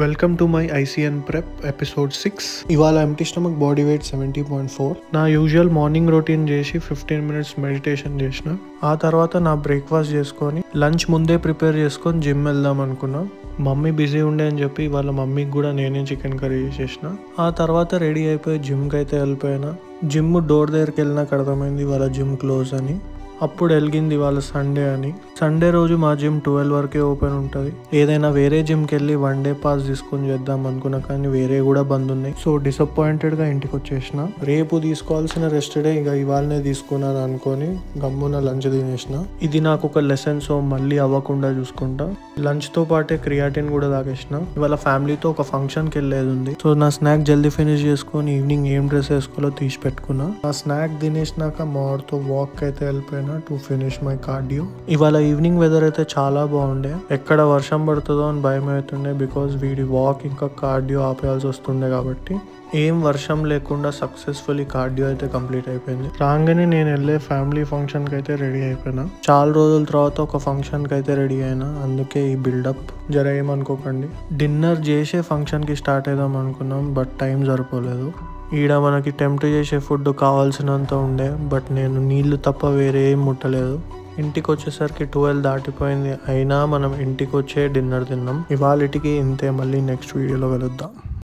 Welcome to my ICN prep episode 6. ఇవాళ empty stomach body weight 70.4. నా usual morning routine చేసి 15 minutes meditation చేసిన. ఆ తర్వాత నా బ్రేక్ఫాస్ట్ చేసుకొని లంచ్ ముందే ప్రిపేర్ చేసుకొని జిమ్ వెళ్దాం అనుకున్నా. మమ్మీ బిజీ ఉండే అని చెప్పి వాళ్ళ మమ్మీకి కూడా నేనే చికెన్ కర్రీ చేసేసిన. ఆ తర్వాత రెడీ అయిపోయి జిమ్కి అయితే వెళ్ళిపోయినా. జిమ్ డోర్ దగ్గరికి వెళ్ళినాక అర్థమైంది వాళ్ళ జిమ్ క్లోజ్ అని. అప్పుడు వెలిగింది వాళ్ళ సండే అని. సండే రోజు మా జిమ్ 12 వరకే ఓపెన్ ఉంటుంది. ఏదైనా వేరే జిమ్కి వెళ్ళి 1 డే పాస్ తీసుకొని చేద్దాం అనుకున్నా, కానీ వేరే కూడా బంద్ ఉన్నాయి. సో డిసప్పాయింటెడ్గా ఇంటికి వచ్చేసిన. రేపు తీసుకోవాల్సిన రెస్ట్ డే ఇక ఇవాళనే తీసుకున్నాను అనుకొని గమ్మున లంచ్ తినేసిన. ఇది నాకు ఒక లెసన్, సో మళ్ళీ అవ్వకుండా చూసుకుంటా. లంచ్తో పాటే క్రియాటిన్ కూడా తాగేసిన. ఇవాళ ఫ్యామిలీతో ఒక ఫంక్షన్కి వెళ్ళేది ఉంది. సో నా స్నాక్ జల్దీ ఫినిష్ చేసుకొని ఈవినింగ్ ఏం డ్రెస్ వేసుకోవాలో తీసి పెట్టుకున్నా. ఆ స్నాక్ తినేసినాక మావాడితో వాక్ అయితే వెళ్ళిపోయినా టు ఫినిష్ మై కార్డియో. ఇవాళ ఈవినింగ్ వెదర్ అయితే చాలా బాగుండే. ఎక్కడ వర్షం పడుతుందో అని భయం అవుతుండే, బికాస్ వీడి వాక్ ఇంకా కార్డియో ఆపేయాల్సి వస్తుండే. కాబట్టి ఏం వర్షం లేకుండా సక్సెస్ఫుల్లీ కార్డియో అయితే కంప్లీట్ అయిపోయింది. రాగానే నేను వెళ్ళే ఫ్యామిలీ ఫంక్షన్కి అయితే రెడీ అయిపోయినా. చాలా రోజుల తర్వాత ఒక ఫంక్షన్కి అయితే రెడీ అయినా, అందుకే ఈ బిల్డప్. జర ఏమనుకోకండి. డిన్నర్ చేసే ఫంక్షన్కి స్టార్ట్ అయిదాం అనుకున్నాం, బట్ టైం సరిపోలేదు. ఈడ మనకి టెంప్ట్ చేసే ఫుడ్ కావాల్సినంత ఉండే, బట్ నేను నీళ్లు తప్ప వేరే ఏం ముట్టలేదు. ఇంటికి వచ్చేసరికి 12 దాటిపోయింది. అయినా మనం ఇంటికి వచ్చే డిన్నర్ తిన్నాం. ఇవాళకి ఇంతే. మళ్ళీ నెక్స్ట్ వీడియోలో కలుద్దాం.